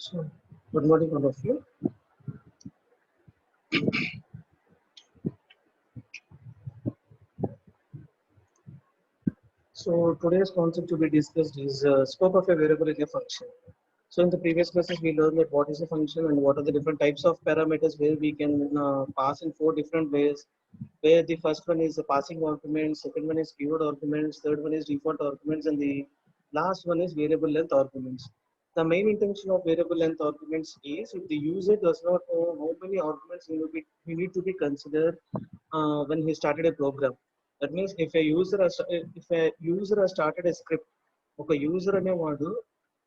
So, good morning, all of you. So, today's concept to be discussed is scope of a variable in a function. So, in the previous classes, we learned that what is a function and what are the different types of parameters where we can pass in four different ways. Where the first one is the passing arguments, second one is keyword arguments, third one is default arguments, and the last one is variable length arguments. The main intention of variable length arguments is if the user does not know how many arguments he need to be considered when he started a program. That means if a user has started a script, ఒక user అనేవాడు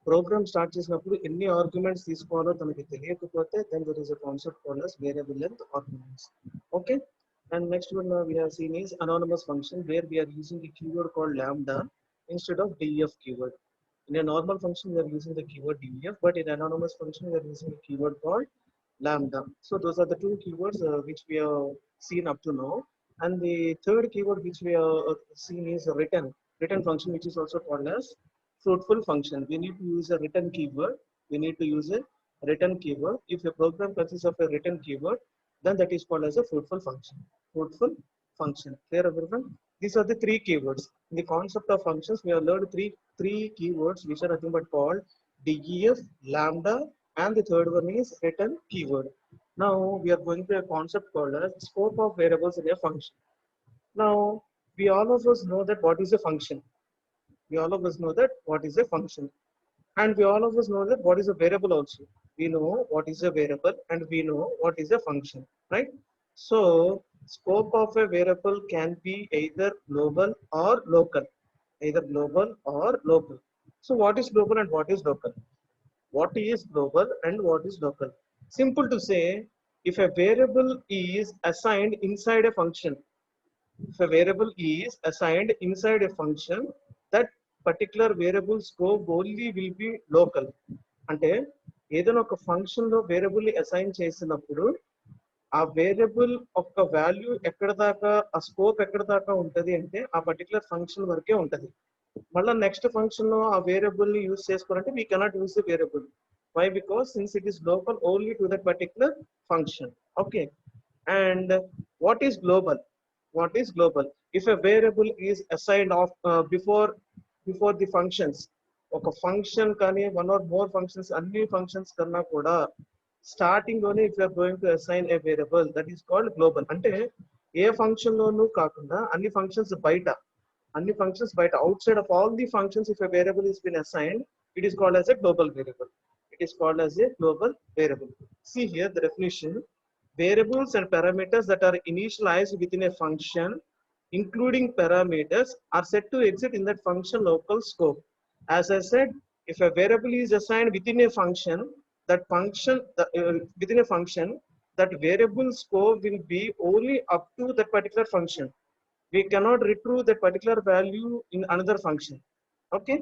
programme start చేసినప్పుడు ఎన్ని arguments తీసుకోవాలో తనకి తెలియకపోతే then there is a concept called as variable length arguments. Okay, and next one we have seen is anonymous function where we are using a keyword called lambda instead of def keyword. In a normal function we are using the keyword def, but in anonymous function we are using a keyword called lambda. So those are the two keywords which we have seen up to now. And the third keyword which we have seen is a return function, which is also called as fruitful function. We need to use a return keyword. We need to use a return keyword. If a program consists of a return keyword, then that is called as a fruitful function. Fruitful function. Clear, everyone? These are the three keywords. In the concept of functions, we have learned three keywords which are nothing but called def, lambda, and the third one is return keyword. Now we are going to a concept called as scope of variables in a function. Now we all of us know that what is a function. We all of us know that what is a function, and we all of us know that what is a variable also. We know what is a variable and we know what is a function, right? So scope of a variable can be either global or local, either global or local. So what is global and what is local? What is global and what is local? Simple to say, if a variable is assigned inside a function, if a variable is assigned inside a function, that particular variable scope only will be local. అంటే ఏదైనా ఒక function లో variable assign చేసినప్పుడు ఆ variable యొక్క value ఎక్కడ దాకా, ఆ స్కోప్ ఎక్కడ దాకా ఉంటది అంటే ఆ పర్టికులర్ ఫంక్షన్ వరకే ఉంటది. మళ్ళీ నెక్స్ట్ ఫంక్షన్ లో ఆ వేరియబుల్ ని యూజ్ చేసుకోవాలంటే we cannot use the variable. Why? Because since it is local only to that particular function. Okay, and what is global? What is global? If a variable is assigned of before the functions, ఒక function కానీ one or more functions, అన్ని functions కన్నా కూడా starting లోనే if you're going to assign a variable, that is called global. అంటే ఏ function లోనూ కాకుండా అన్ని ఫంక్షన్స్ బయట, outside of all the functions, if a variable is been assigned, it is called as a global variable. It is called as a global variable. See here the definition: variables and parameters that are initialized within a function, including parameters, are set to exist in that function local scope. As I said, if a variable is assigned within a function, within a function, that variable scope will be only up to that particular function. We cannot retrieve that particular value in another function. Okay,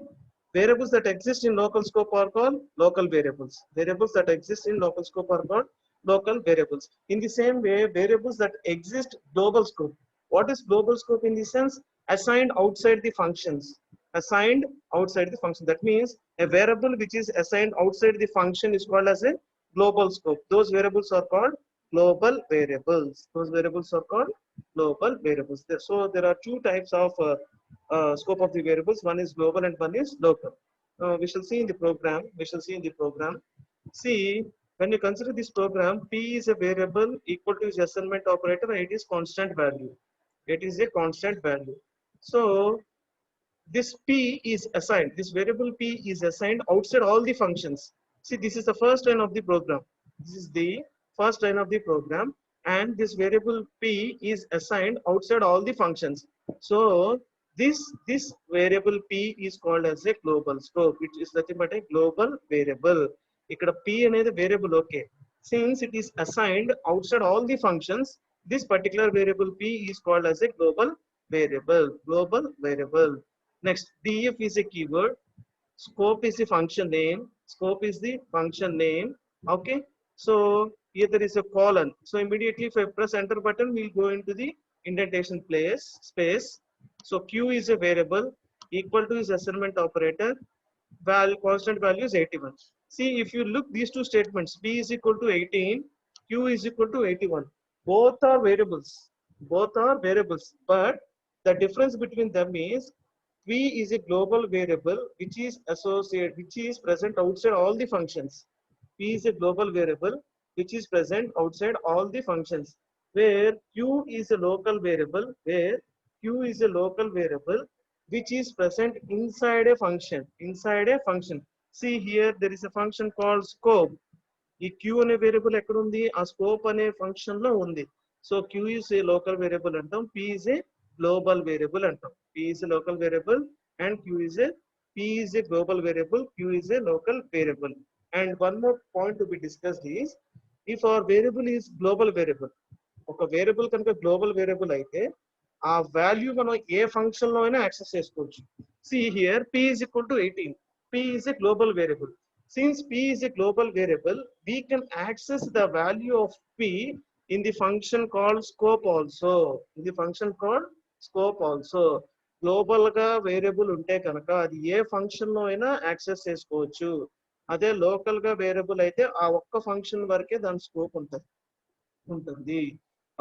variables that exist in local scope are called local variables. Variables that exist in local scope are called local variables. In the same way, variables that exist global scope. What is global scope in the sense? Assigned outside the functions. Assigned outside the function. That means a variable which is assigned outside the function is called as a global scope. Those variables are called global variables. Those variables are called global variables. So there are two types of scope of the variables. One is global and one is local. We shall see in the program. See, when you consider this program, p is a variable equal to its assignment operator, and it is constant value. It is a constant value. So this p is assigned, this variable p is assigned outside all the functions. See, this is the first line of the program. This is the first line of the program, and this variable p is assigned outside all the functions. So this variable p is called as a global scope. It is nothing but a global variable. ఇక్కడ p అనేది variable. Okay, since it is assigned outside all the functions, this particular variable p is called as a global variable. Global variable. Next, def is a keyword. Scope is the function name. Scope is the function name. Okay, so here there is a colon. So immediately if I press enter button, we'll go into the indentation space. So q is a variable equal to its assignment operator. Constant value is 81. See, if you look these two statements, p is equal to 18, q is equal to 81. Both are variables. Both are variables, but the difference between them is p is a global variable which is associated, which is present outside all the functions. P is a global variable which is present outside all the functions, where q is a local variable, where q is a local variable which is present inside a function. Inside a function. See here, there is a function called scope. ఈ q అనే variable ఎక్కడ ఉంది? ఆ scope అనే function లో ఉంది. So q is a local variable అంటాం, p is a global variable అంటాం. p is a local variable and p is a global variable, q is a local variable. And one more point to be discussed is, if our variable is global variable, ఒక variable కనుక global variable అయితే ఆ value మనం ఏ function లో అయినా access చేసుకోవచ్చు. See here, p is equal to 18. p is a global variable. Since p is a global variable, we can access the value of p in the function called scope also. In the function called scope also. Global గా variable ఉంటే కనుక అది ఏ function లో అయినా access చేసుకోవచ్చు. అదే local గా variable అయితే ఆ ఒక్క ఫంక్షన్ వరకే దాని స్కోప్ ఉంటుంది.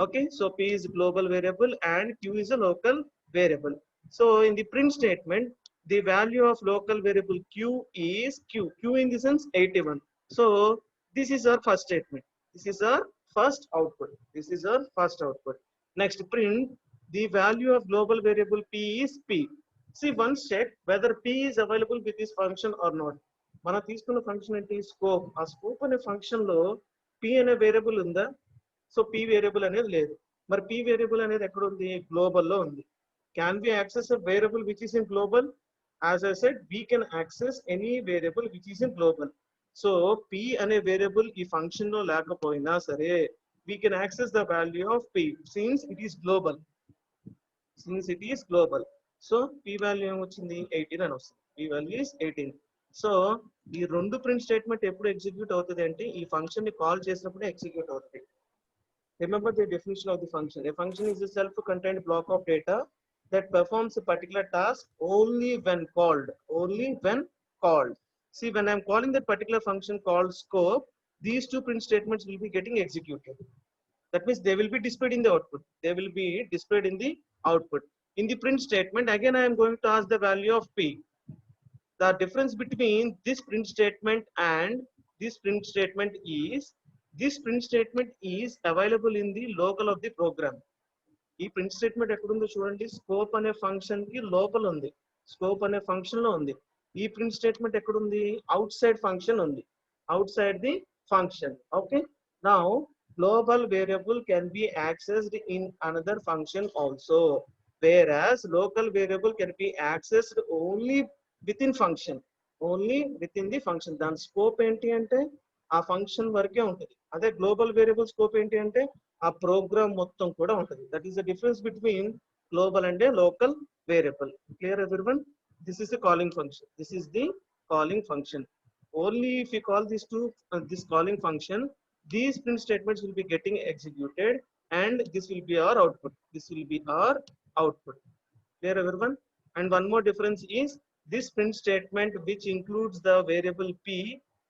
Okay, so p is global variable and q is a local variable. So in the print statement, the value of local variable q is q in the sense 81. So this is our first statement. This is our first output. This is our first output. Next, print the value of global variable p is p. See, once check whether p is available with this function or not. మనం తీసుకున్న function ఏంటి? Scope. ఆ scope అనే function లో p అనే variable ఉందా? So p variable అనేది లేదు. మరి p వేరియబుల్ అనేది ఎక్కడ ఉంది? గ్లోబల్ లో ఉంది. Can we access a variable which is in global? As I said, we can access any variable which is in global. So p అనే వేరియబుల్ ఈ ఫంక్షన్ లో లేకపోయినా సరే, we can access the value of p since it is global. Since it is global. So p value ఏమొచ్చింది? 18 అని వస్తుంది. p value is 18. So ఈ రెండు ప్రింట్ స్టేట్మెంట్ ఎప్పుడు ఎగ్జిక్యూట్ అవుతుంది అంటే ఈ ఫంక్షన్ ని కాల్ చేసినప్పుడే ఎగ్జిక్యూట్ అవుతుంది. Remember the definition of the function. A function is a self-contained block of data that performs a particular task only when called. Only when called. See, when I'm calling that particular function called scope, these two print statements will be getting executed. That means they will be displayed in the output. They will be displayed in the output. In the print statement, again I am going to ask the value of p. The difference between this print statement and this print statement is, this print statement is available in the local of the program. ఈ print statement ఎక్కడుందో చూడండి, scope అనే function కి లోపల ఉంది. Scope అనే function లో ఉంది. ఈ ప్రింట్ స్టేట్మెంట్ ఎక్కడుంది? అవుట్ సైడ్ ఫంక్షన్ ఉంది. Out side the function. Okay, now global variable can be accessed in another function also, whereas local variable can be accessed only within function. Only within the function. దాని scope ఏంటి అంటే ఆ function వరకే ఉంటుంది. అదే global variable scope ఏంటి అంటే ఆ ప్రోగ్రామ్ మొత్తం కూడా ఉంటుంది. That is the difference between global and local variable. Clear everyone? This is the calling function. This is the calling function. Only if you call this to this calling function, these print statements will be getting executed and this will be our output. This will be our output. Clear everyone? And one more difference is this print statement which includes the variable p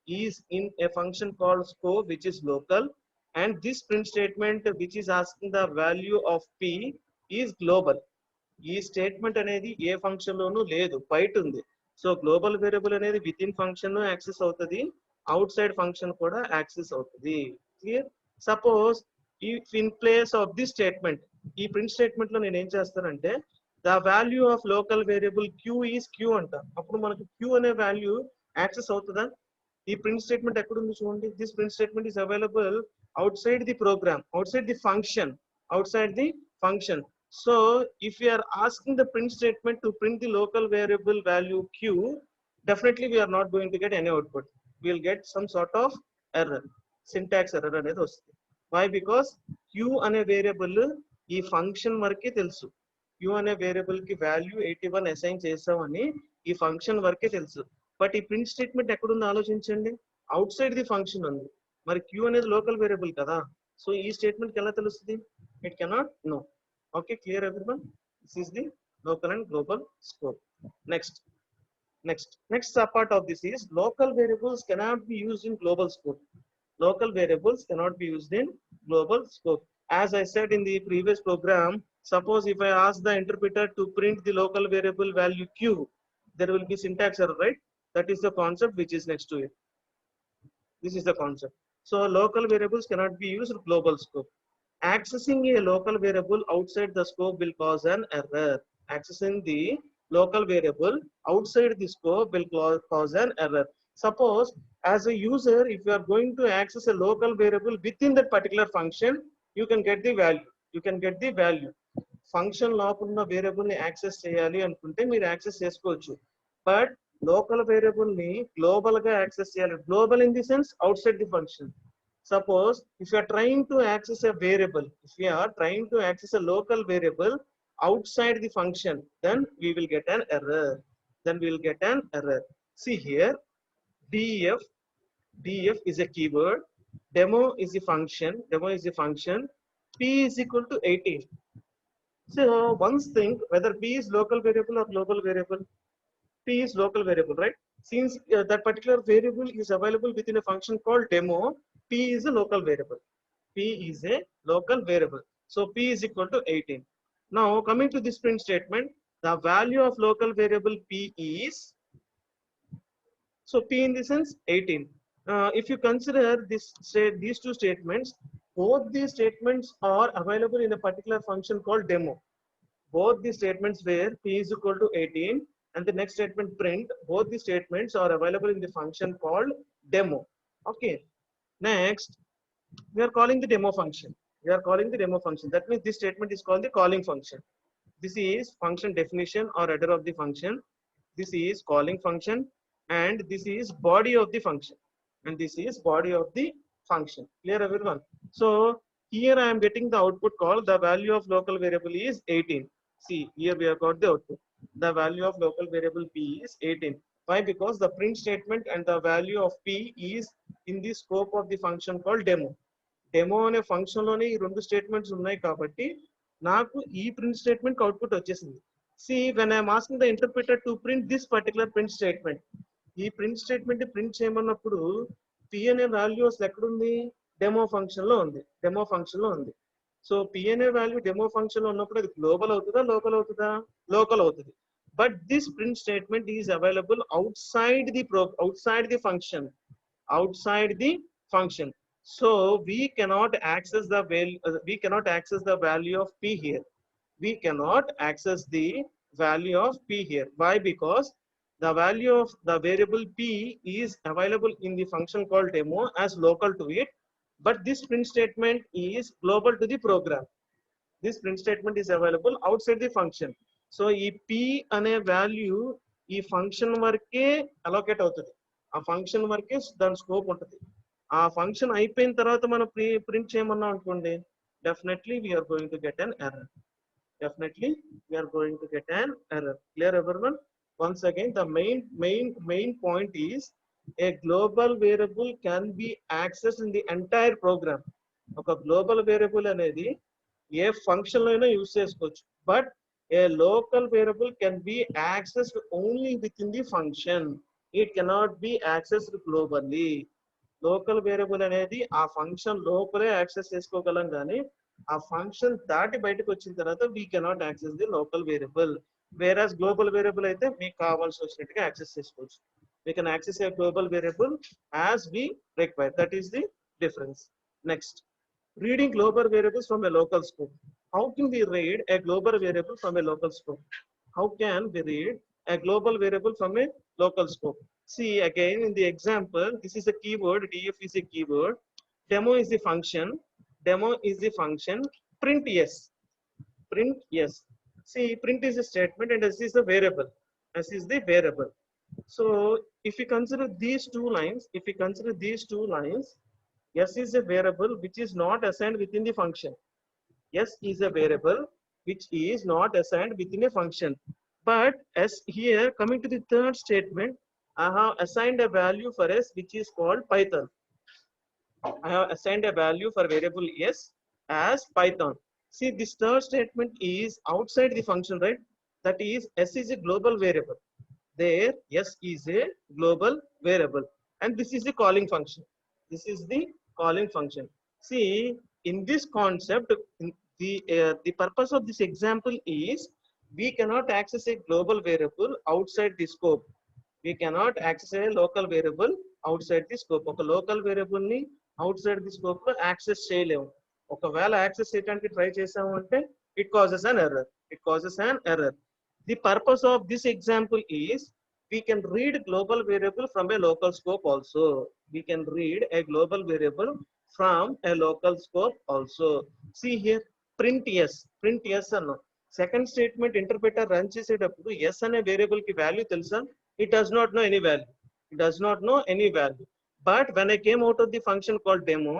is in a function called scope which is local, and this print statement which is asking the value of p is global. ఈ statement అనేది ఏ function లోనూ లేదు, బయట ఉంది. So global variable అనేది within function access అవుతుంది, outside function కూడా యాక్సెస్ అవుతుంది. Clear? Suppose in place of this statement, ఈ ప్రింట్ స్టేట్మెంట్ లో నేను ఏం చేస్తానంటే the value of local variable q is q అంట. అప్పుడు మనకు క్యూ అనే వాల్యూ యాక్సెస్ అవుతుందా? ఈ ప్రింట్ స్టేట్మెంట్ ఎక్కడుంది చూడండి. This print statement is available outside the program, outside the function, outside the function. So if we are asking the print statement to print the local variable value q, definitely we are not going to get any output. We will get some sort of error, syntax error అనేది వస్తుంది. Why? Because q అనే variable ఈ function వరకే తెలుసు. q అనే variable కి value 81 assign చేసామని ఈ ఫంక్షన్ వరకే తెలుసు. బట్ ఈ ప్రింట్ స్టేట్మెంట్ ఎక్కడుందో ఆలోచించండి, అవుట్ సైడ్ ది ఫంక్షన్ ఉంది. మరి q అనేది లోకల్ వేరియబుల్ కదా, సో ఈ స్టేట్మెంట్ ఎలా తెలుస్తుంది? It cannot know. Okay, clear everyone? This is the local and global scope. Next, Next subpart of this is local variables cannot be used in global scope. Local variables cannot be used in global scope. As I said in the previous program, suppose if I ask the interpreter to print the local variable value q, there will be syntax error, right? That is the concept which is next to it. This is the concept. So local variables cannot be used in global scope. Accessing a local variable outside the scope will cause an error. Accessing the local variable outside the scope will cause an error. Suppose as a user, if you are going to access a local variable within that particular function, you can get the value. You can get the value. Function లోపల ఉన్న variable ని access చేయాలి అనుకుంటే మీరు access చేసుకోవచ్చు. But local variable ని global గా access చేయాలి. Global in the sense out side the function. Suppose if you are trying to access a variable, if we are trying to access a local variable outside the function, then we will get an error. Then we will get an error. See here, def is a keyword, demo is the function, p is equal to 18. So once think whether p is local variable or global variable. P is local variable, right? Since that particular variable is available within a function called demo, P is a local variable. P is a local variable. So P is equal to 18. Now coming to this print statement, the value of local variable P is, so P in the sense 18. If you consider this, say these two statements, both these statements are available in a particular function called demo. Both the statements where P is equal to 18 and the next statement print, both the statements are available in the function called demo. Okay. Next, we are calling the demo function. That means this statement is called the calling function. This is function definition or header of the function. This is calling function, and this is body of the function. Clear, everyone? So here I am getting the output call. The value of local variable is 18. See, here we have got the output. The value of local variable P is 18. Why? Because the print statement and the value of P is in the scope of the function called demo. Demo అనే function లోనే ఈ రెండు statements ఉన్నాయి కాబట్టి నాకు ఈ print statement output వచ్చేసింది. See, when I am asking the interpreter to print this particular print statement, ఈ ప్రింట్ స్టేట్మెంట్ ప్రింట్ చేయమన్నప్పుడు P అనే వాల్యూ అసలు ఎక్కడుంది? డెమో ఫంక్షన్ లో ఉంది. సో P అనే వాల్యూ డెమో ఫంక్షన్ లో ఉన్నప్పుడు అది గ్లోబల్ అవుతుందా, లోకల్ అవుతుందా? లోకల్ అవుతుంది. But this print statement is available outside the function. So we cannot access the value of P here. Why? Because the value of the variable P is available in the function called demo as local to it, but this print statement is global to the program. This print statement is available outside the function. So ఈ P అనే value ఈ function వరకే allocate అవుతుంది. ఆ function వరకే దాని scope ఉంటుంది. ఆ ఫంక్షన్ అయిపోయిన తర్వాత మనం ప్రింట్ చేయమన్నాం అనుకోండి, definitely we're going to get an error. Clear, everyone? Once again, the main point is a global variable can be accessed in the entire program. ఒక గ్లోబల్ వేరియబుల్ అనేది ఏ ఫంక్షన్ లో అయినా యూజ్ చేసుకోవచ్చు, but A local variable can be accessed only with in the function. It cannot be accessed globally. Local variable అనేది ఆ function లోపలే access చేసుకోగలం, కానీ ఆ ఫంక్షన్ దాటి బయటకు వచ్చిన తర్వాత we cannot access the local variable. వేరాస్ global variable అయితే మీకు కావాల్సి వచ్చినట్టుగా యాక్సెస్ చేసుకోవచ్చు. We can access a global variable as we require. That is the difference. Next, reading global variables from a local scope. How can we read a global variable from a local scope? See, again in the example, this is a keyword, df is a keyword, demo is the function, print yes. See, print is a statement and s is the variable. So if you consider these two lines, s is a variable which is not assigned within the function. But as here, coming to the third statement, I have assigned a value for s which is called Python. I have assigned a value for variable s as Python. See, this third statement is outside the function, right? That is, s is a global variable. there s is a global variable, and this is the calling function. This is the calling function. See, in this concept, the purpose of this example is we cannot access a global variable outside the scope. We cannot access a local variable outside the scope. ఒక local variable ని outside the scope లో access చేయలేము. ఒకవేళ access చేయడానికి try చేసాము అంటే it causes an error. It causes an error. The purpose of this example is we can read global variable from a local scope also. We can read a global variable from a local scope also. See here, print yes. Print yes అన్నాం. Second statement interpreter run చేసేటప్పుడు yes అనే variable కి value తెలుసా? It does not know any value. It does not know any value. But when I came out of the function called demo,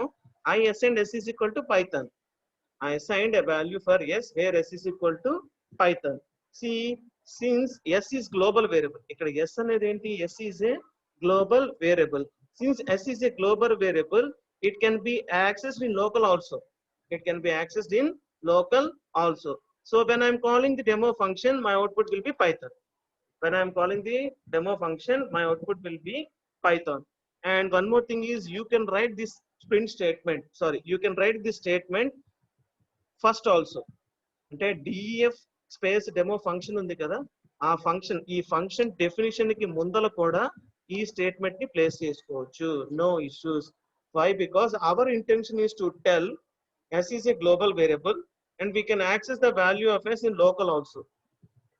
I assigned s is equal to Python. I assigned a value for s where s is equal to Python. See, since s is global variable, ఇక్కడ s అనేది ఏంటి? S is a global variable. Since s is a global variable, it can be accessed in local also. It can be accessed in local also. So when I'm calling the demo function, my output will be Python. When I'm calling the demo function, my output will be Python. And one more thing is you can write this print statement. Sorry, you can write this statement first also. అంటే def space demo function ఉంది కదా, ఆ function, ఈ function definition కి ముందల కూడా ఈ statement ని ప్లేస్ చేసుకోవచ్చు. No issues. Why? Because our intention is to tell s is a global variable and we can access the value of s in local also,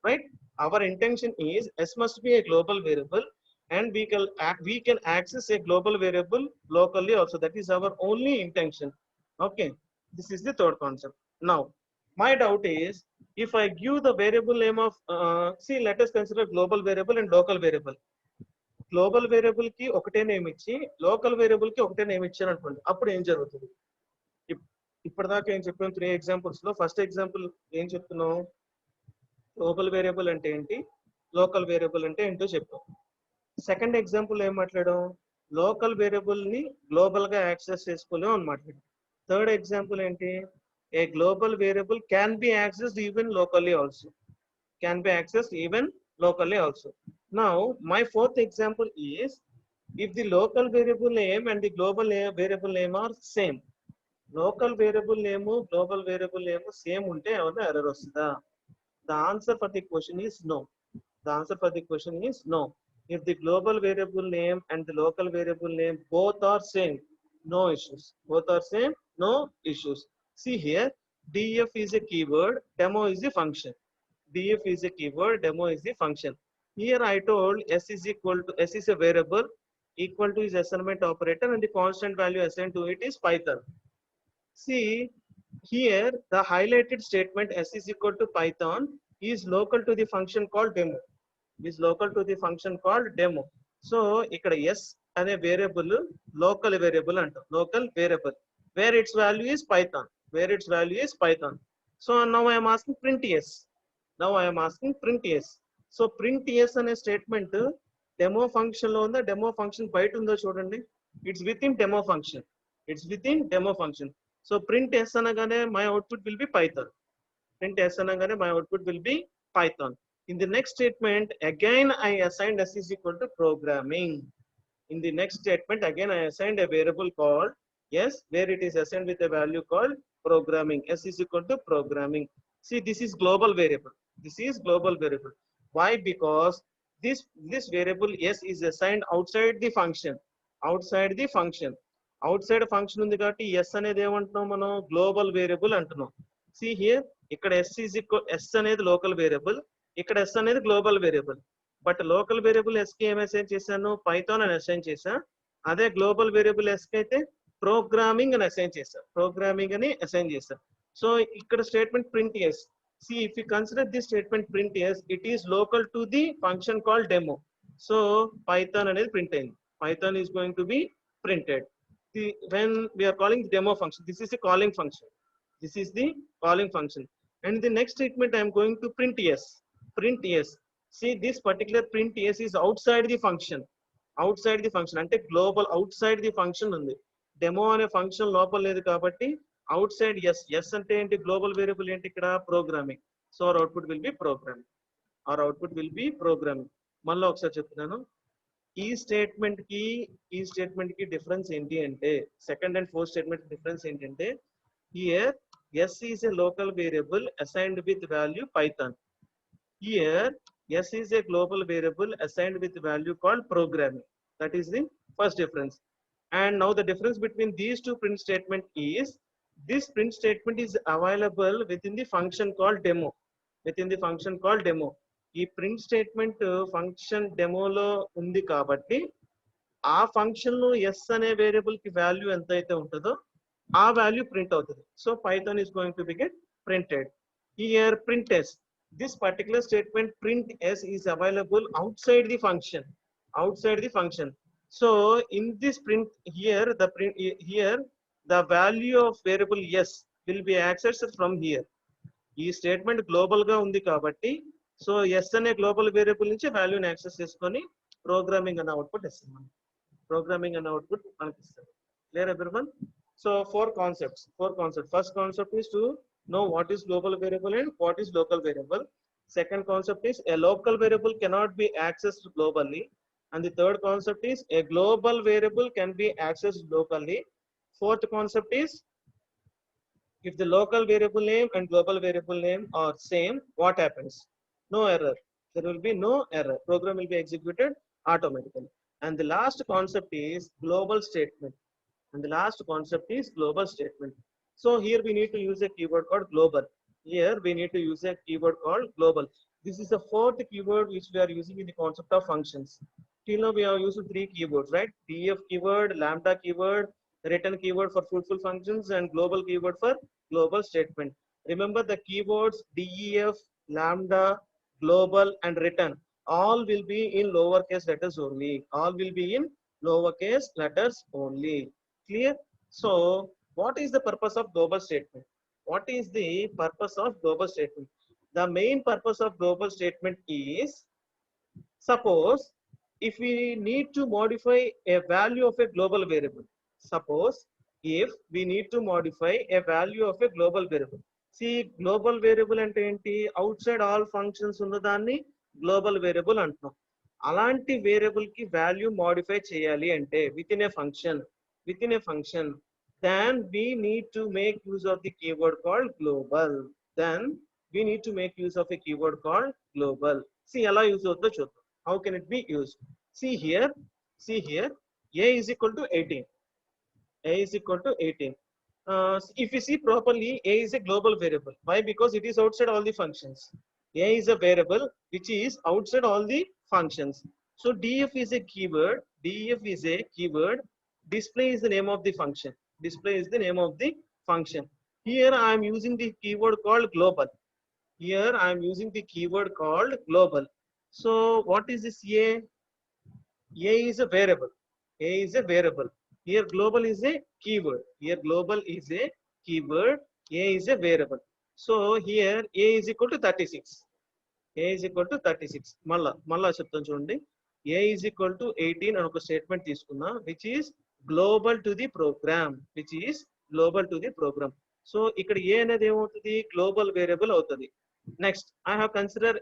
right? Our intention is s must be a global variable and we can access a global variable locally also. That is our only intention. Okay, this is the third concept. Now my doubt is, if I give the variable name of see, let us consider global variable and local variable. Global variable కి ఒకటే name ఇచ్చి local variable కి ఒకటే name ఇచ్చాను అనుకోండి, అప్పుడు ఏం జరుగుతుంది? ఇప్పటిదాకా ఏం చెప్పాం? 3 ఎగ్జాంపుల్స్ లో ఫస్ట్ ఎగ్జాంపుల్ ఏం చెప్తున్నాం? గ్లోబల్ వేరియబుల్ అంటే ఏంటి, లోకల్ వేరియబుల్ అంటే ఏంటో చెప్పాం. సెకండ్ ఎగ్జాంపుల్ ఏం మాట్లాడాం? లోకల్ వేరియబుల్ ని గ్లోబల్ గా యాక్సెస్ చేసుకోలేం అని మాట్లాడాం. థర్డ్ ఎగ్జాంపుల్ ఏంటి? A global variable can be accessed even locally also. Can be accessed even locally also. Now my fourth example is, if the local variable name and the global variable name are same. Local variable name, global variable name same unte avana error vastada? The answer for the question is no. The answer for the question is no. If the global variable name and the local variable name both are same, no issues. Both are same, no issues. See here, def is a keyword, demo is a function. def is a keyword, demo is the function. Here I told s is equal to, s is a variable equal to is assignment operator and the constant value assigned to it is Python. See here, the highlighted statement s is equal to Python is local to the function called demo. Is local to the function called demo. So ikkada s ane variable local variable anta, local variable where its value is Python, where its value is Python. So now I am asking print yes. Now I am asking print yes. So print yes అనే statement demo function లో ఉందా, demo function బయట ఉందో చూడండి. It's within demo function. It's within demo function. So print s అనగానే my output will be Python. Print s అనగానే my output will be Python. In the next statement again I assigned s is equal to programming. In the next statement again I assigned a variable called yes, where it is assigned with a value called programming. S is equal to programming. See, this is global variable. This is global variable. Why? Because this variable s is assigned outside the function. Outside the function. Outside function ఉంది కాబట్టి s అనేది ఏమంటున్నాం మనం? Global variable అంటున్నాం. See here, ఇక్కడ s is equal, s అనేది local variable, ఇక్కడ s అనేది global variable. But local variable s కి ఏం అసైన్ చేశాను? పైథాన్ అని అసైన్ చేశా. అదే గ్లోబల్ వేరియబుల్ s కి అయితే ప్రోగ్రామింగ్ అని అసైన్ చేశా. ప్రోగ్రామింగ్ అని అసైన్ చేశా. సో ఇక్కడ statement print yes. See, if you consider this statement print yes, it is local to the function called demo. So Python అనేది print అయింది. Python is going to be printed. When we are calling the demo function, this is a calling function. This is the calling function. And the next statement I am going to print yes. Print yes. See, this particular print yes is outside the function. Outside the function అంటే global outside the function ఉంది. Demo అనే function లోపల లేదు కాబట్టి outside yes. Yes అంటే ఏంటి? Global variable ఏంటి ఇక్కడ? Programming. So our output will be programming. Our output will be programming. మళ్ళీ ఒకసారి చెప్తున్నాను. ఈ స్టేట్మెంట్ కి డిఫరెన్స్ ఏంటి అంటే, second and fourth statement difference ఏంటంటే, here s is a local variable assigned with value python. Here s is a global variable assigned with value called programming. That is the first difference. And now the difference between these two print statement is, this print statement is available within the function called demo. Within the function called demo. ఈ print statement function డెమోలో ఉంది కాబట్టి ఆ function లో yes అనే variable కి value ఎంత అయితే ఉంటుందో ఆ వాల్యూ ప్రింట్ అవుతుంది. So Python is going to be get printed. Here print s, this particular statement print s is available outside the function. Outside the function. So in this print here, the value of variable s will be accessed from here. ఈ statement global గా ఉంది కాబట్టి so yes అనే global variable నుంచి వాల్యూని access చేసుకొని programming అనే output ఇస్తాం. ప్రోగ్రామింగ్ అనే అవుట్పుట్ మనకి ఇస్తారు. Clear everyone? So four concepts. First concept is to know what is global variable and what is local variable. Second concept is a local variable cannot be accessed globally. And the third concept is a global variable can be accessed locally. Fourth concept is, if the local variable name and global variable name are same, what happens? No error. There will be no error. Program will be executed automatically. And the last concept is global statement. So here we need to use a keyword called global. This is the fourth keyword which we are using in the concept of functions. Till now we have used three keywords, right? def keyword, lambda keyword, return keyword for fruitful functions, and global keyword for global statement. Remember the keywords def, lambda, global and return all will be in lowercase letters only. Clear? So what is the purpose of global statement? The main purpose of global statement is, suppose if we need to modify a value of a global variable. See, global variable అంటే ఏంటి? outside all functions ఉన్నదాన్ని global variable అంటున్నాం. అలాంటి variable కి value modify చేయాలి అంటే within a function, then we need to make use of the keyword called global. See, ఎలా use అవుతుందో చూద్దాం. How can it be used? See here, a is equal to 18. If you see properly, a is a global variable. Why? Because it is outside all the functions. A is a variable which is outside all the functions. So def is a keyword. Display is the name of the function. Here I am using the keyword called global. So what is this a? A is a variable. Here global is a keyword. A is a variable. So here a is equal to 36. మళ్ళా చెప్తాను చూడండి. a is equal to 18 అని ఒక statement తీసుకున్నా, which is global to the program. So ఇక్కడ a అనేది ఏమవుతుంది? Global variable అవుతుంది. Next, I have considered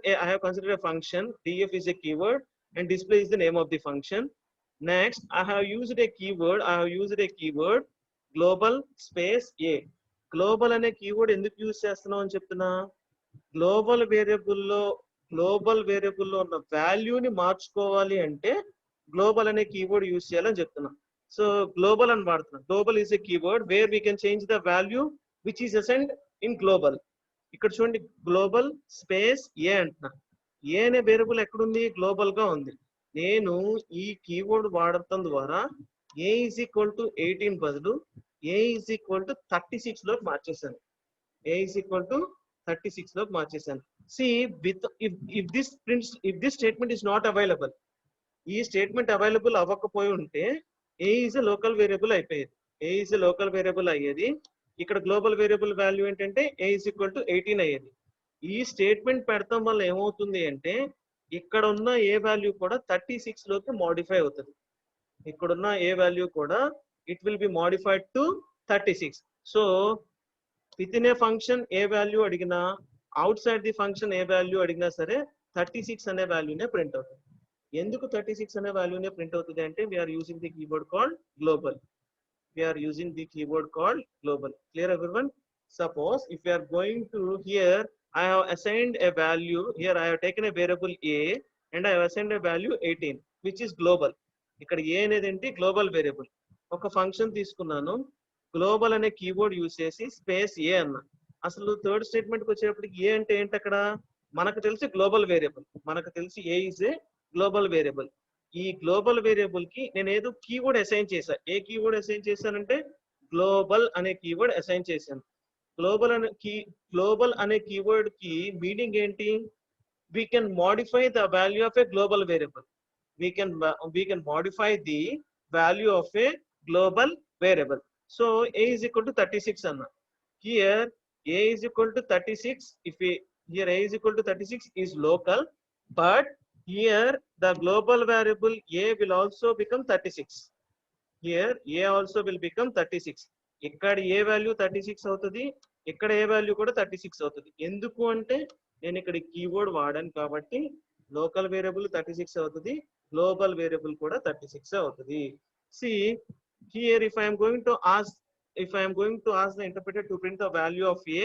a function. def is a keyword and display is the name of the function. Next, I have used a keyword global space a. Global అనే keyword ఎందుకు use చేస్తున్నాం అని చెప్తున్నా, global వేరియబుల్లో ఉన్న వాల్యూని మార్చుకోవాలి అంటే global అనే కీవర్డ్ యూజ్ చేయాలని చెప్తున్నా. సో గ్లోబల్ అని వాడుతున్నా. Global is a keyword where we can change the value which is assigned in global. ఇక్కడ చూడండి, గ్లోబల్ స్పేస్ ఏ అంటున్నా. ఏ అనే వేరియబుల్ ఎక్కడుంది? గ్లోబల్ గా ఉంది. నేను ఈ కీవర్డ్ వాడటం ద్వారా a is equal to 18 బదులు a is equal to 36 లోకి మార్చేసాను. See, if this statement is not available, ఈ స్టేట్మెంట్ అవైలబుల్ అవ్వకపోయి ఉంటే a is a local variable అయ్యేది. ఇక్కడ గ్లోబల్ వేరియబుల్ వాల్యూ ఏంటంటే a is equal to 18 అయ్యేది. ఈ స్టేట్మెంట్ పెడతాం వల్ల ఏమవుతుంది అంటే ఇక్కడ ఉన్న ఏ వాల్యూ కూడా 36 లోకి మోడిఫై అవుతుంది. ఇక్కడున్న ఏ వాల్యూ కూడా it will be modified to 36. So within a function a value అడిగినా, outside the function a value అడిగినా సరే 36 అనే వాల్యూనే ప్రింట్ అవుతుంది. ఎందుకు 36 అనే వాల్యూనే ప్రింట్ అవుతుంది అంటే we're using the keyboard called global. We are using the keyboard called global. Clear everyone? Suppose if we are going to here, I have assigned a value. Here I have taken a variable a and I have assigned a value 18, which is global. ఇక్కడ a అనేది ఏంటి global variable. ఒక function తీసుకున్నాను, global అనే keyboard use చేసి space ఏ అన్న. అసలు third స్టేట్మెంట్కి వచ్చేటప్పటికి ఏ అంటే ఏంటి అక్కడ మనకు తెలిసి గ్లోబల్ వేరియబుల్. మనకు తెలిసి A is a global variable. ఈ గ్లోబల్ వేరియబుల్ కి నేను ఏదో కీవర్డ్ అసైన్ చేశాను. ఏ కీవర్డ్ అసైన్ చేశానంటే గ్లోబల్ అనే కీవర్డ్ అసైన్ చేశాను. గ్లోబల్ అనే కీవర్డ్ కి మీనింగ్ ఏంటి? we can modify the value of a global variable. We can modify the value of a global variable. So a is equal to 36 anna. Here a is equal to 36. If we here a is equal to 36 is local, but here the global variable a will also become 36. Here a also will become 36. ఇక్కడ ఏ value 36 అవుతుంది, ఇక్కడ ఏ value కూడా 36 అవుతుంది. ఎందుకు అంటే నేను ఇక్కడ keyword వాడాను కాబట్టి లోకల్ వేరియబుల్ 36 అవుతుంది, గ్లోబల్ వేరియబుల్ కూడా 36 అవుతుంది. See here if I am going to ask the interpreter to print the value of a,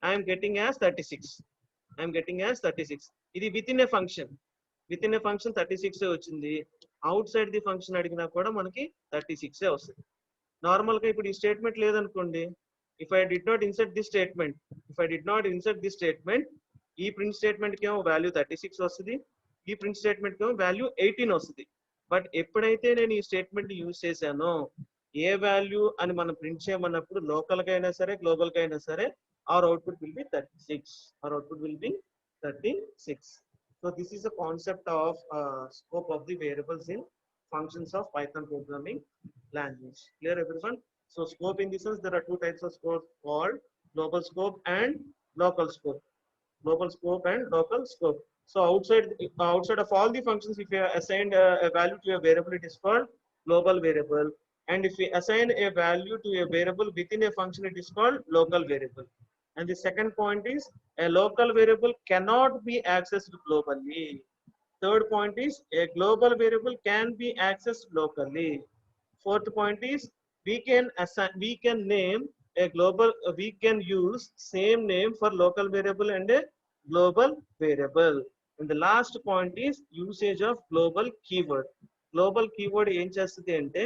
I am getting as 36. I am getting as 36. ఇది within a function 36 వచ్చింది. Out side the function అడిగినా కూడా మనకి 36 వస్తుంది. Normal గా ఇప్పుడు ఈ statement లేదనుకోండి, if I did not insert this statement, ఈ ప్రింట్ స్టేట్మెంట్ కి ఏమో వాల్యూ 36 వస్తుంది, ఈ ప్రింట్ స్టేట్మెంట్ కి ఏమో వాల్యూ 18 వస్తుంది. బట్ ఎప్పుడైతే నేను ఈ స్టేట్మెంట్ యూజ్ చేశానో ఏ వాల్యూ అని మనం ప్రింట్ చేయమన్నప్పుడు లోకల్ గా అయినా సరే గ్లోబల్ గా అయినా సరే our output will be 36. So this is a concept of scope of the variables in functions of Python programming language. Clear everyone? So scope in this sense, there are two types of scope called global scope and local scope. So outside of all the functions, if you assign a value to a variable, it is called global variable. And if we assign a value to a variable within a function, it is called local variable. And the second point is a local variable cannot be accessed globally. Third point is a global variable can be accessed locally. Fourth point is we can use same name for local variable and a global variable. And the last point is usage of global keyword. Global keyword ఏం చేస్తుంది అంటే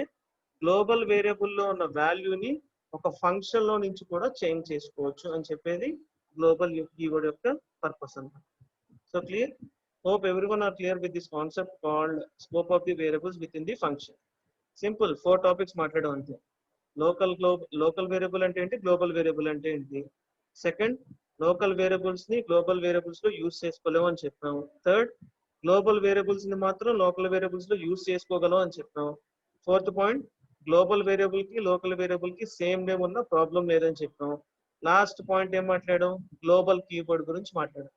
global variable లో ఉన్న వాల్యూని ఒక function లో నుంచి కూడా చేంజ్ చేసుకోవచ్చు అని చెప్పేది గ్లోబల్ కీవర్డ్ యొక్క పర్పస్ అన్నమాట. So clear? Hope everyone are clear with this concept called scope of the variables within the function. Simple 4 topics మాట్లాడడం అంతే. లోకల్ వేరియబుల్ అంటే ఏంటి, గ్లోబల్ వేరియబుల్ అంటే ఏంటి. సెకండ్, లోకల్ వేరియబుల్స్ ని గ్లోబల్ వేరియబుల్స్ లో యూజ్ చేసుకోలేము అని చెప్పాము. థర్డ్, గ్లోబల్ వేరియబుల్స్ ని మాత్రం లోకల్ వేరియబుల్స్ లో యూజ్ చేసుకోగలం అని చెప్పాము. ఫోర్త్ పాయింట్, గ్లోబల్ వేరియబుల్ కి లోకల్ వేరియబుల్ కి సేమ్ నేమ్ ఉన్న ప్రాబ్లం లేదని చెప్పాము. లాస్ట్ పాయింట్ ఏం మాట్లాడాం, గ్లోబల్ కీవర్డ్ గురించి మాట్లాడాం.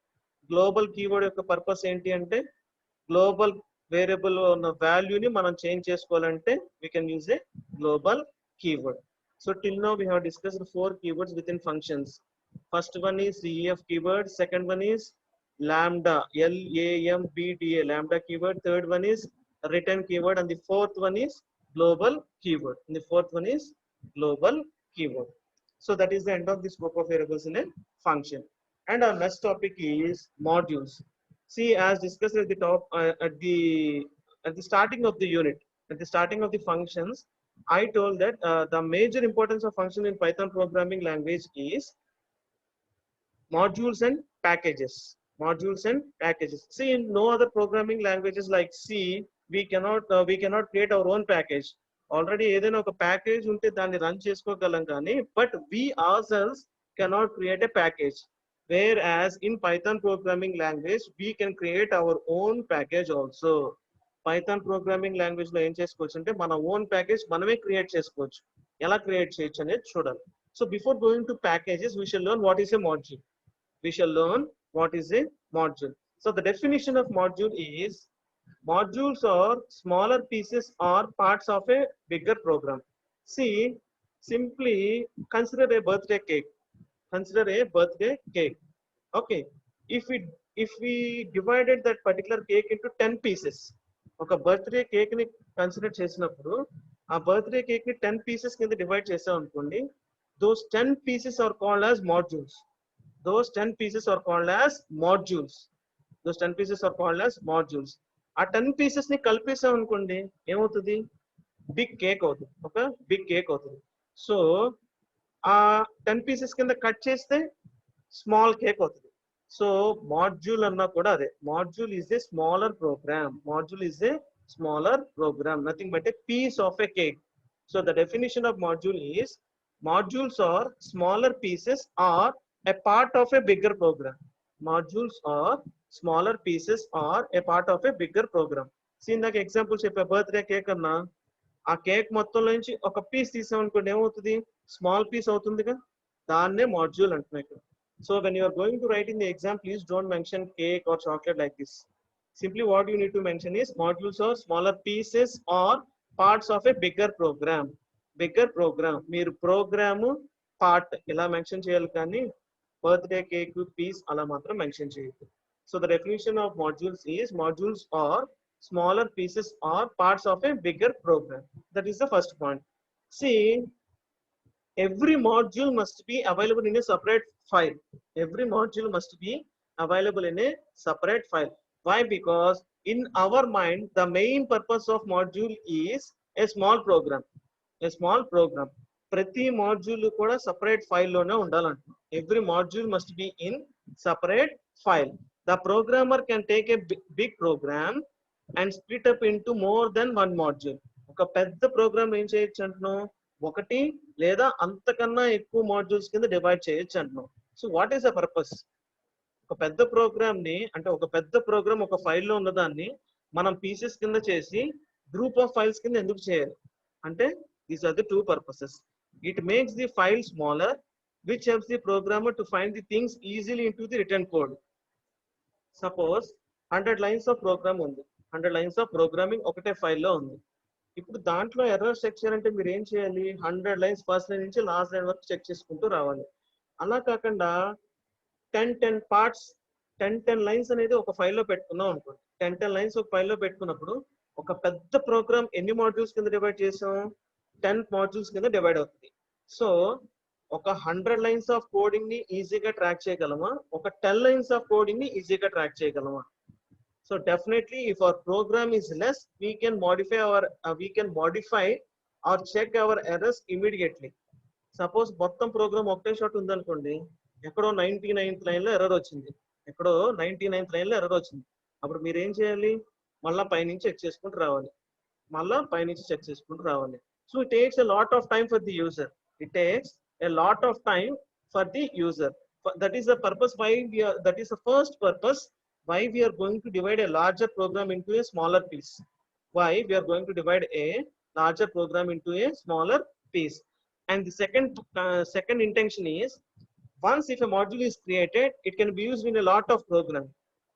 గ్లోబల్ కీవర్డ్ యొక్క పర్పస్ ఏంటి అంటే గ్లోబల్ వేరియబుల్ ఉన్న వాల్యూని మనం చేంజ్ చేసుకోవాలంటే we can use a global keyword. So till now we have discussed 4 keywords within functions. First one is CEF keyword, second one is lambda, LAMBDA, lambda keyword, third one is return keyword, and the fourth one is global keyword. And the fourth one is global keyword. So that is the end of the scope of variables in a function. And our next topic is modules. See, as discussed at the top, at the starting of the unit, at the starting of the functions, I told that the major importance of function in Python programming language is modules and packages. See, in no other programming languages like C, we cannot create our own package. Already ఏదైనా ఒక package ఉంటే దాన్ని run చేసుకోగలం కానీ but we ourselves cannot create a package. Whereas in Python programming language, we can create our own package also. Python programming language లో ఏం చేసుకోవచ్చు అంటే మన ఓన్ ప్యాకేజ్ మనమే క్రియేట్ చేసుకోవచ్చు. ఎలా క్రియేట్ చేయొచ్చు అనేది చూడాలి. So before going to packages, we shall learn what is a module. So the definition of module is modules are smaller pieces or parts of a bigger program. See, simply consider a birthday cake. Okay, if we divided that particular cake into 10 pieces, ఒక birthday cake ని consider చేసినప్పుడు ఆ birthday cake ని 10 pieces కింద divide చేసాం అనుకోండి, those 10 pieces are called as modules. Those 10 pieces are called as modules. Those 10 pieces are called as modules. ఆ 10 pieces ని కలిపేసాం అనుకోండి ఏమవుతుంది, బిగ్ కేక్ అవుతుంది, ఒక బిగ్ కేక్ అవుతుంది. సో ఆ 10 పీసెస్ కింద కట్ చేస్తే స్మాల్ కేక్ అవుతుంది. సో మాడ్యూల్ అన్నా కూడా అదే, module is a smaller program. Module is a smaller program, nothing but a piece of a cake. So the definition of module is modules are smaller pieces or a part of a bigger program. Modules are smaller pieces or a part of a bigger program. See ఇందాక example చెప్పే birthday cake అన్నా, ఆ cake మొత్తంలో నుంచి ఒక piece తీసామనుకోండి ఏమవుతుంది, small piece అవుతుందిగా, దాన్నే module అంటున్నాయి ఇక్కడ. So when you are going to write in the exam, please don't mention cake or chocolate like this. Simply what you need to mention is modules are smaller pieces or parts of a bigger program. Bigger program, మీరు program part ఇలా mention చేయాలి కానీ birthday cake piece అలా మాత్రం mention చేయొద్దు. So the definition of modules is modules are smaller pieces or parts of a bigger program. That is the first point. See, every module must be available in a separate file. Every module must be available in a separate file. Why? Because in our mind the main purpose of module is a small program. A small program. ప్రతి module కూడా separate file లోనే ఉండాలంటున్నాం. Every module must be in separate file. The programmer can take a big program and split up into more then one module. ఒక పెద్ద programme ఏం చేయొచ్చు అంటున్నాం, ఒకటి లేదా అంతకన్నా ఎక్కువ మాడ్యూల్స్ కింద డివైడ్ చేయొచ్చు అంటున్నాం. So what is the purpose? ఒక పెద్ద ప్రోగ్రామ్ ని, అంటే ఒక పెద్ద ప్రోగ్రామ్ ఒక ఫైల్లో ఉన్నదాన్ని మనం పీసెస్ కింద చేసి గ్రూప్ ఆఫ్ ఫైల్స్ కింద ఎందుకు చేయాలి అంటే, these are the two purposes. It makes the file smaller, which helps the programmer to find the things easily into the written code. Suppose 100 lines of program ఉంది, 100 lines of programming ఒకటే ఫైల్లో ఉంది. ఇప్పుడు దాంట్లో ఎర్రర్స్ చెక్ చేయాలంటే మీరు ఏం చేయాలి, 100 lines ఫస్ట్ లైన్ నుంచి లాస్ట్ లైన్ వరకు చెక్ చేసుకుంటూ రావాలి. అలా కాకుండా 10 పార్ట్స్ 10 లైన్స్ అనేది ఒక ఫైల్లో పెట్టుకున్నాం అనుకోండి. 10 లైన్స్ ఒక ఫైల్లో పెట్టుకున్నప్పుడు ఒక పెద్ద ప్రోగ్రామ్ ఎన్ని మాడ్యూల్స్ కింద డివైడ్ చేసాం, 10 మాడ్యూల్స్ కింద డివైడ్ అవుతుంది. సో ఒక 100 లైన్స్ ఆఫ్ కోడింగ్ ని ఈజీగా ట్రాక్ చేయగలమా, ఒక 10 లైన్స్ ఆఫ్ కోడింగ్ ని ఈజీగా ట్రాక్ చేయగలమా? So definitely if our program is less, we can modify or check our errors immediately. Suppose మొత్తం ప్రోగ్రామ్ ఒకటే షాట్ ఉందనుకోండి, ఎక్కడో 99th లైన్ లో ఎర్రర్ వచ్చింది, ఎక్కడో 99th లైన్ లో ఎర్రర్ వచ్చింది. అప్పుడు మీరు ఏం చేయాలి, మళ్ళా పైనుంచి చెక్ చేసుకుంటూ రావాలి, మళ్ళా పైనుంచి చెక్ చేసుకుంటూ రావాలి. So it takes a lot of time for the user. It takes a lot of time for the user. That is the purpose why that is the first purpose why we are going to divide a larger program into a smaller piece. Why we are going to divide a larger program into a smaller piece. And the second intention is, once if a module is created, it can be used in a lot of programs.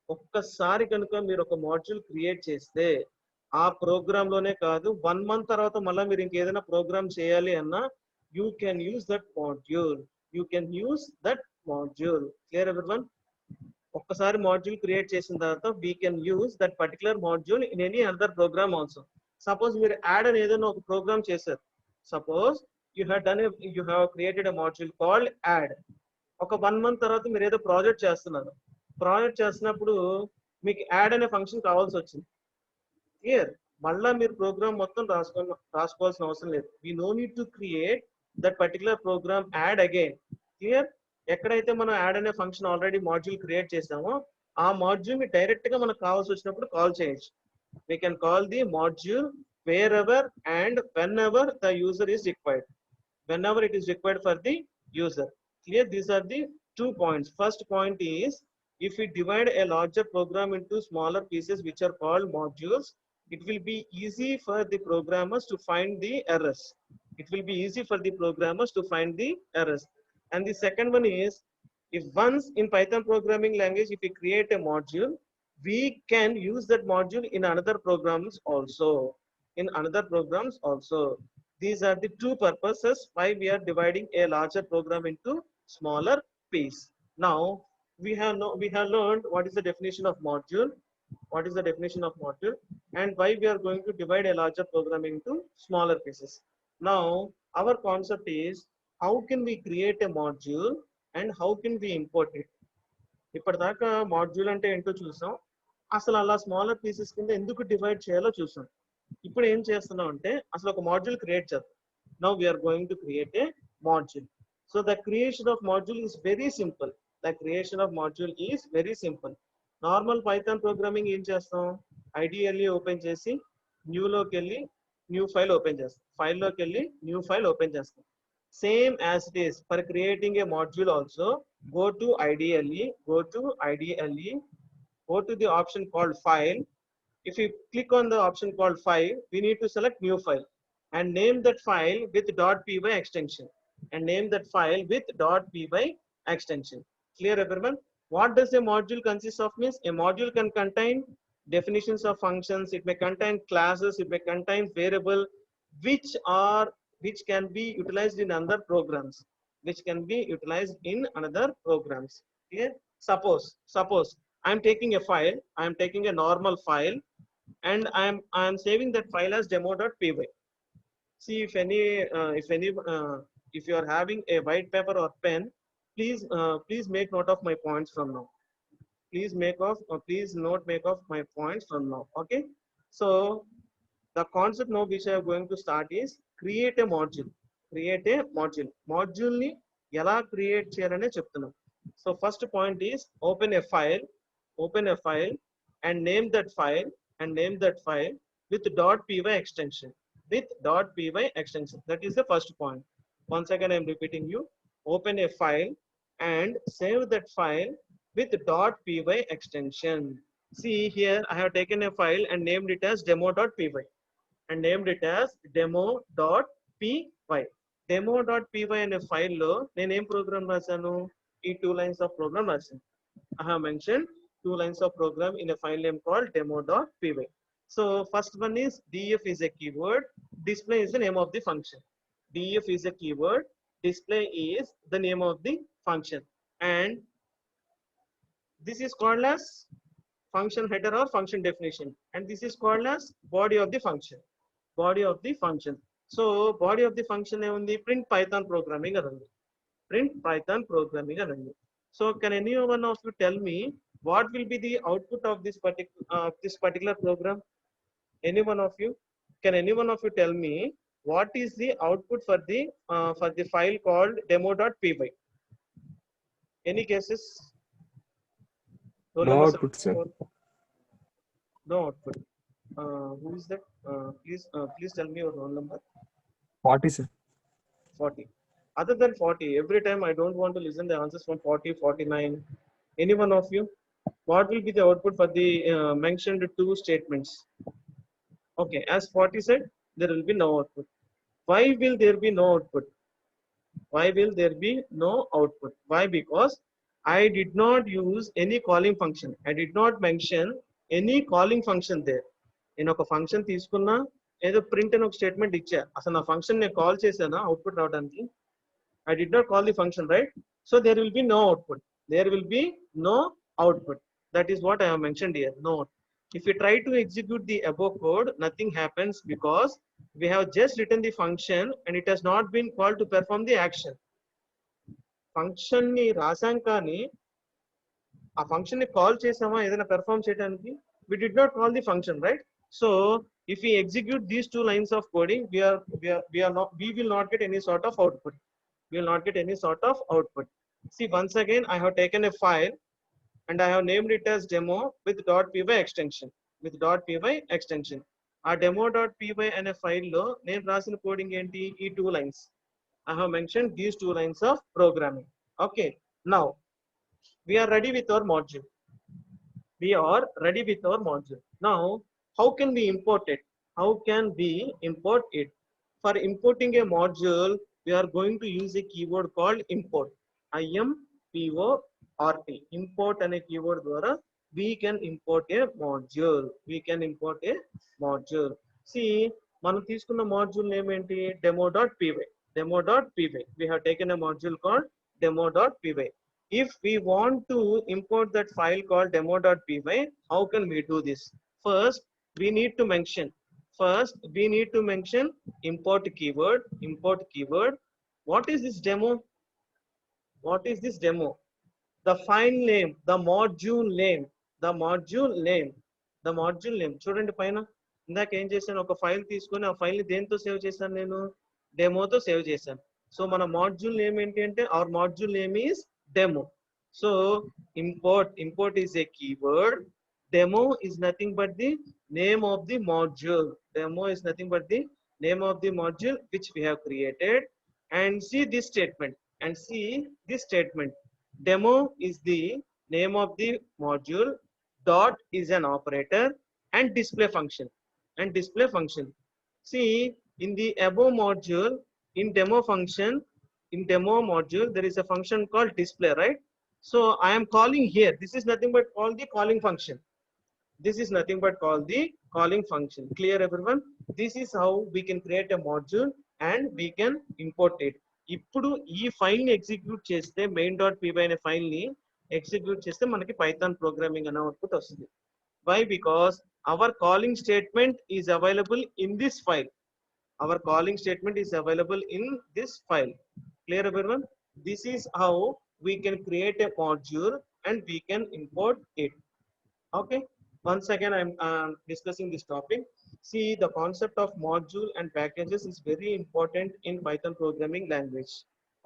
ఒక్కసారి కనుక మీరు ఒక module create చేస్తే ఆ programme లోనే కాదు, 1 month తర్వాత మళ్ళీ మీరు ఇంకేదైనా ప్రోగ్రామ్ చేయాలి అన్నా, you can use that module. You can use that module. Clear everyone? ఒక్కసారి మాడ్యూల్ క్రియేట్ చేసిన తర్వాత we can use that particular module in any other program also. Suppose మీరు యాడ్ అని ఏదైనా ఒక ప్రోగ్రామ్ చేశారు, suppose you have created a module called add. ఒక 1 month తర్వాత మీరు ఏదో ప్రాజెక్ట్ చేస్తున్నారు, ప్రాజెక్ట్ చేస్తున్నప్పుడు మీకు యాడ్ అనే ఫంక్షన్ కావాల్సి వచ్చింది. క్లియర్? మళ్ళా మీరు ప్రోగ్రామ్ మొత్తం రాసుకోవాల్సిన అవసరం లేదు. We no need to create that particular program add again. Clear? ఎక్కడైతే మనం యాడ్ అనే ఫంక్షన్ ఆల్రెడీ మాడ్యూల్ క్రియేట్ చేసామో ఆ మాడ్యూల్ ని డైరెక్ట్ గా మనకు కావాల్సి వచ్చినప్పుడు కాల్ చేయొచ్చు. We can call the module wear ever and when ever the user is required. Whenever it is required for the user. Clear? These are the 2 points. First point is, if we divide a larger program into smaller pieces which are called modules, it will be easy for the programmers to find the errors. It will be easy for the programmers to find the errors. And the second one is, if once in Python programming language, if we create a module, we can use that module in another programs also. In another programs also. These are the 2 purposes why we are dividing a larger program into smaller piece. Now we have learned what is the definition of module. What is the definition of module, and why we are going to divide a larger program into smaller pieces. Now, our concept is how can we create a module and how can we import it. ఇప్పటిదాకా module అంటే ఏంటో చూసాం, అసలు అలా smaller pieces కింద ఎందుకు divide చేయాలో చూసాం. ఇప్పుడు ఏం చేస్తున్నాం అంటే అసలు ఒక మాడ్యూల్ క్రియేట్ చేద్దాం. Now we're going to create a module. So the creation of module is very simple. The creation of module is very simple. Normal Python programming ఏం చేస్తాం, ఐడిఎల్ఈ ఓపెన్ చేసి న్యూలోకి వెళ్ళి న్యూ ఫైల్ ఓపెన్ చేస్తాం, ఫైల్లోకి వెళ్ళి new file open చేస్తాం. Same as it is for creating a module also, go to IDLE, go to IDLE, go to the option called file. If you click on the option called file, we need to select new file and name that file with .py extension, and name that file with .py extension. Clear everyone? What does a module consist of means? A module can contain definitions of functions, it may contain classes, it may contain variable which can be utilized in other programs, which can be utilized in another programs. Okay, suppose I am taking a file, I am taking a normal file, and I am saving that file as demo.py. See, if you are having a white paper or pen, please make note of my points from now. Please make of my points from now. Okay, so the concept now which I am going to start is create a module. Create a module. Module ni ఎలా create చేయాలనే చెప్తున్నాం. So first point is open a file and name that file with .py extension. With .py extension. That is the first point. Once again I am repeating you. Open a file and save that file with .py extension. See here I have taken a file and named it as demo.py. And named it as demo.py. Demo.py అనే ఫైల్లో నేను ఏం programme రాశాను, ఈ 2 lines of program రాశాను. I have mentioned 2 lines of program in a file name called demo.py. So first one is def is a keyword, display is the name of the function. Def is a keyword, display is the name of the function, and this is called as function header or function definition, and this is called as body of the function. Body of the function. So body of the function is print Python programming. Print Python programming. So can any one of you tell me what will be the output of this particular program? Any one of you? Can any one of you tell me what is the output for the file called demo.py? Any guesses? No output, sir. No output. Who is that? Please tell me your roll number. 40, sir. 40. Other than 40, every time I don't want to listen the answers from 40, 49. Any one of you? What will be the output for the mentioned 2 statements? Okay, as 40 said, there will be no output. Why will there be no output? Why will there be no output? Why? Because I did not use any calling function. I did not mention any calling function there. నేను ఒక function తీసుకున్నా, ఏదో print అని ఒక statement ఇచ్చా, అసలు నా function నేను కాల్ చేశానా అవుట్పుట్ రావడానికి? I did not call the function, right? So there will be no output. There will be no output. That is what I have mentioned here. No. If you try to execute the above code, nothing happens because we have just written the function and it has not been called to perform the action. Function ni రాసాం కానీ ఆ function ని call చేసామా ఏదైనా perform చేయడానికి? We did not call the function, right? So if we execute these 2 lines of coding, we will not get any sort of output. We will not get any sort of output. See, once again I have taken a file and I have named it as demo with .py extension. With .py extension. Our demo.py అనే file లో నేను రాసిన coding ఏంటి? ఈ 2 lines. I have mentioned these 2 lines of programming. Okay. Now we are ready with our module. Now how can we import it? For importing a module, we are going to use a keyword called import. IMPORT. Import and a keyword ద్వారా we can import a module. See, మనం తీసుకున్న module name ఏంటి? demo.py. We have taken a module called demo.py. if we want to import that file called demo.py, how can we do this? First we need to mention import keyword. What is this demo? The file name, the module name, చూడండి పైన. ఇందాక ఏం చేశాను, ఒక file తీసుకొని ఆ file ని దేంతో సేవ్ చేశాను, నేను డెమోతో సేవ్ చేశాను. సో మన మాడ్యూల్ నేమ్ ఏంటి అంటే, our module name is demo. So import is a keyword. Demo is nothing but the name of the module. Which we have created. And see this statement. Demo is the name of the module. Dot is an operator and display function. See, in the above module, in demo module, there is a function called display, right? So I am calling here. This is nothing but call the calling function. Clear everyone? This is how we can create a module and we can import it. ఇప్పుడు ఈ file ని execute చేస్తే, main.py అనే file ని execute చేస్తే మనకి Python programming అనే output వస్తుంది. Why? Because our calling statement is available in this file. Clear everyone? This is how we can create a module and we can import it. Okay, once again I'm discussing this topic. See, the concept of module and packages is very important in Python programming language.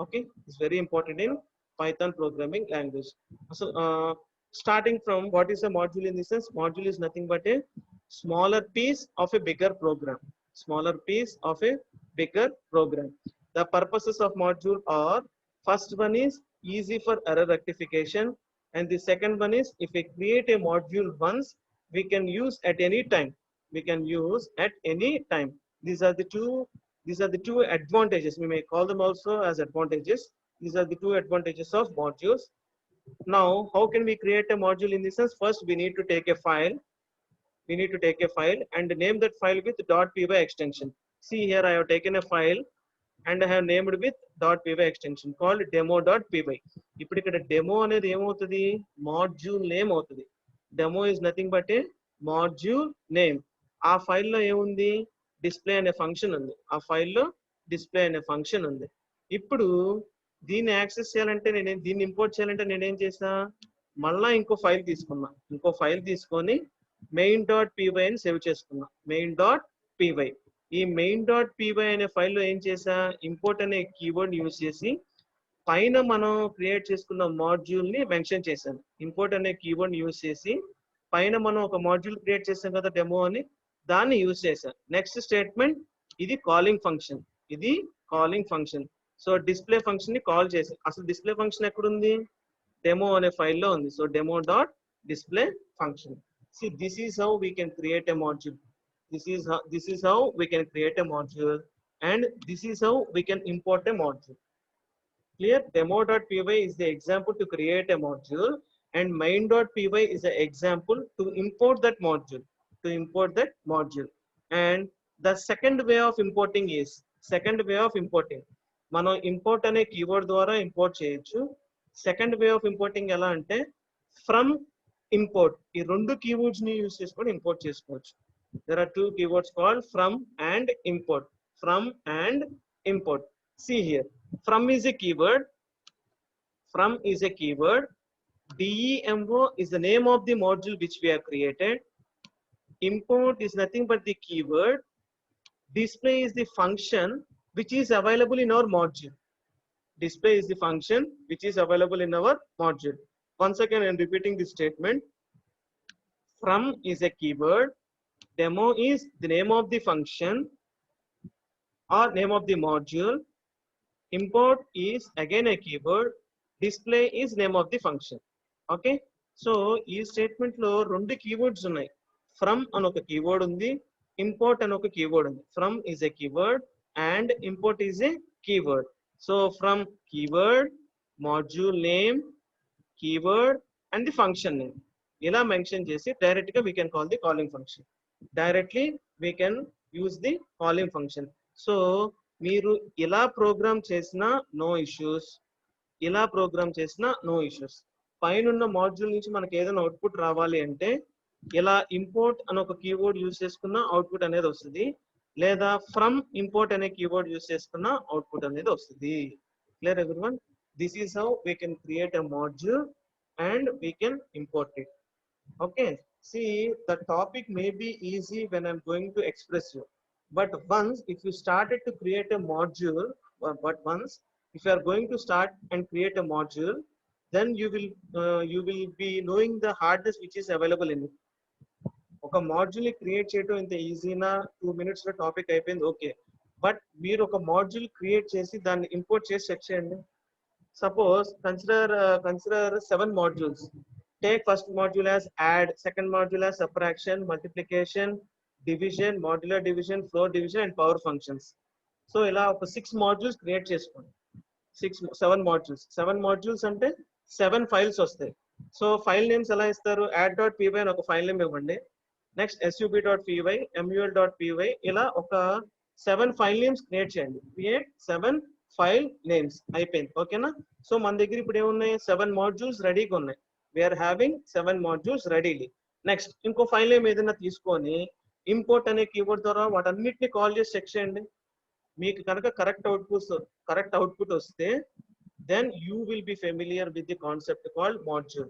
Okay, it's very important in Python programming language. So starting from, what is a module? In this sense, module is nothing but a smaller piece of a bigger program. The purposes of module are, first one is easy for error rectification, and the second one is, if we create a module once, we can use at any time. These are the two advantages. We may call them also as advantages. These are the two advantages of modules. Now, how can we create a module? In this sense, first we need to take a file. And name that file with .py extension. See, here I have taken a file and I have named with .py extension called demo.py. ఇప్పుడు ఇక్కడ demo అనేది ఏమవుతుంది, module name అవుతుంది. Demo is nothing but A module name. ఆ ఫైల్లో ఏముంది, display అనే function ఉంది. ఇప్పుడు దీన్ని యాక్సెస్ చేయాలంటే, దీన్ని ఇంపోర్ట్ చేయాలంటే నేనేం చేసా, మళ్ళా ఇంకో ఫైల్ తీసుకొని main.py అని సేవ్ చేసుకున్నా. ఈ main.py అనే ఫైల్లో ఏం చేసా, ఇంపోర్ట్ అనే కీవర్డ్ యూజ్ చేసి పైన మనం క్రియేట్ చేసుకున్న మాడ్యూల్ ని మెన్షన్ చేశాను. ఇంపోర్ట్ అనే కీవర్డ్ యూజ్ చేసి పైన మనం ఒక మాడ్యూల్ క్రియేట్ చేసాం కదా, డెమో అని, దాన్ని యూజ్ చేశాను. నెక్స్ట్ స్టేట్మెంట్, ఇది calling function. So display function ని కాల్ చేశాను. అసలు డిస్ప్లే ఫంక్షన్ ఎక్కడుంది, డెమో అనే ఫైల్లో ఉంది. So demo.display function. See, this is how we can create a module. And this is how we can import a module. Clear? Demo.py is the example to create a module, and main.py is the example to import that module. And the second way of importing మనం import అనే keyword ద్వారా import చేయొచ్చు. Second way of importing ఎలా అంటే, from import. ఈ రెండు keywords ని use చేసుకొని ఇంపోర్ట్ చేసుకోవచ్చు. There are two keywords called from and import. See here, from is a keyword. Demo is the name of the module which we have created. Import is nothing but the keyword. Display is the function which is available in our module. Once again, I am repeating this statement. From is a keyword. Demo is the name of the function or name of the module. Import is again a keyword. Display is name of the function. Okay, so ఈ statement లో రెండు keywords ఉన్నాయి. From అని ఒక keyword ఉంది, import అని ఒక keyword ఉంది. From is a keyword and import is a keyword. So from keyword, module name, keyword and the function name, ఇలా మెన్షన్ చేసి డైరెక్ట్ గా we can call the calling function. Directly we can use the calling function. So మీరు ఇలా programme చేసినా no issues. ఇలా programme చేసినా no issues. పైన module నుంచి మనకి ఏదైనా అవుట్పుట్ రావాలి అంటే ఇలా ఇంపోర్ట్ అని ఒక కీవర్డ్ యూజ్ చేసుకున్న అవుట్పుట్ అనేది వస్తుంది, లేదా ఫ్రమ్ ఇంపోర్ట్ అనే కీవర్డ్ యూజ్ చేసుకున్న అవుట్పుట్ అనేది వస్తుంది. Clear everyone? This is how we can create a module and we can import it. Okay, see, the topic may be easy when I'm going to express you, but once if you started to create a module, but once if you are going to start and create a module, then you will be knowing the hardness which is available in it. ఒక module create చేయడం ఇంత ఈజీనా 2 minutes లో topic అయిపోయింది, okay. But మీరు ఒక module create చేసి దాన్ని import చేసి చెక్ చేయండి. Suppose consider 7 modules. Take first module as add, second module as subtraction, multiplication, division, modular division, floor division, and power functions. So ఇలా ఒక 6 modules క్రియేట్ చేసుకోండి. 7 modules. 7 modules అంటే 7 ఫైల్స్ వస్తాయి. So file names ఎలా ఇస్తారు? add.py అని ఒక file name ఇవ్వండి. నెక్స్ట్ sub.py, mul.py, ఇలా ఒక 7 ఫైల్ నేమ్స్ క్రియేట్ చేయండి. క్రియేట్ 7 ఫైల్ నేమ్స్ అయిపోయింది, ఓకేనా? సో మన దగ్గర ఇప్పుడు ఏమున్నాయి? 7 మాడ్యూల్స్ రెడీగా ఉన్నాయి. We're having 7 modules readily. Next ఇంకో ఫైల్ నేమ్ ఏదైనా తీసుకొని ఇంపోర్ట్ అనే కీవర్డ్ ద్వారా వాటన్నిటిని కాల్ చేసి చెక్ చేయండి. మీకు కనుక కరెక్ట్ అవుట్పుట్ వస్తే then you will be familiar with the concept called module.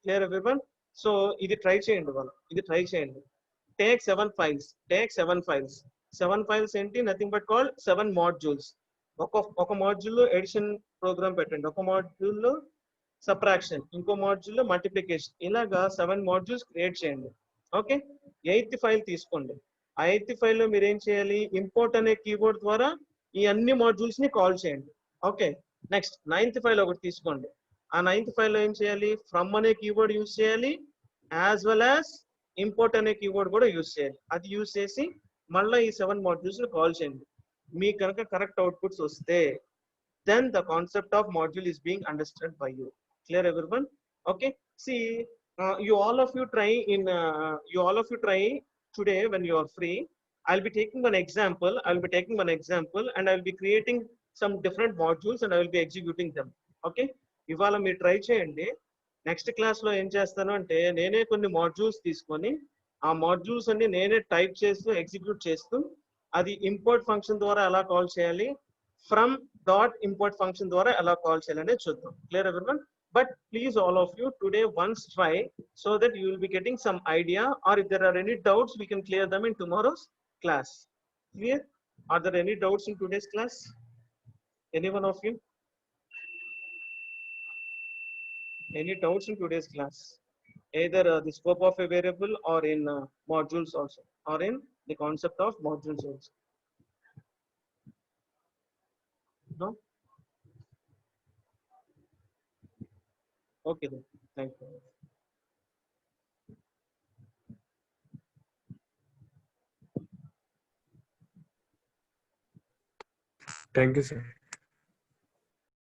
Clear everyone? So ఇది ట్రై చేయండి వాళ్ళు, ఇది ట్రై చేయండి. Take 7 files. 7 files ఏంటి? Nothing but called 7 modules. ఒక మాడ్యూల్లో ఎడిషన్ ప్రోగ్రామ్ పెట్టండి, ఒక మాడ్యూల్లో సబ్ట్రాక్షన్, ఇంకో మాడ్యూల్లో మల్టిప్లికేషన్, ఇలాగా 7 మాడ్యూల్స్ క్రియేట్ చేయండి. ఓకే, 8th ఫైల్ తీసుకోండి. ఆ 8th ఫైల్లో మీరు ఏం చేయాలి? ఇంపోర్ట్ అనే కీవర్డ్ ద్వారా ఈ అన్ని మాడ్యూల్స్ ని కాల్ చేయండి. ఓకే, నెక్స్ట్ 9th ఫైల్ ఒకటి తీసుకోండి. ఆ 9th ఫైల్లో ఏం చేయాలి? ఫ్రమ్ అనే కీవర్డ్ యూజ్ చేయాలి, యాజ్ వెల్ యాజ్ ఇంపోర్ట్ అనే కీవర్డ్ కూడా యూజ్ చేయాలి. అది యూజ్ చేసి మళ్ళీ ఈ 7 మాడ్యూల్స్ ని కాల్ చేయండి. మీకు కనుక కరెక్ట్ అవుట్పుట్స్ వస్తే then the concept of module is being understood by you. Clear everyone? Okay, see, you all of you try today when you are free. I'll be taking one example and I'll be creating some different modules and I will be executing them. Okay, ఇవాళ మీరు try చేయండి. Next class లో ఏం చేస్తాను అంటే నేనే కొన్ని modules తీసుకొని ఆ మాడ్యూల్స్ అన్ని నేనే టైప్ చేస్తూ ఎగ్జిక్యూట్ చేస్తూ అది ఇంపోర్ట్ ఫంక్షన్ ద్వారా ఎలా కాల్ చేయాలి, ఫ్రమ్ డాట్ ఇంపోర్ట్ ఫంక్షన్ ద్వారా ఎలా కాల్ చేయాలనే చూద్దాం. Clear everyone? But please all of you today once try so that you will be getting some idea, or if there are any doubts we can clear them in tomorrow's class. Clear? Are there any doubts in today's class? Any one of you? Any doubts in today's class? Either the scope of a variable or in modules also, or in the concept of modules also. No? Okay then, thank you. Thank you, sir.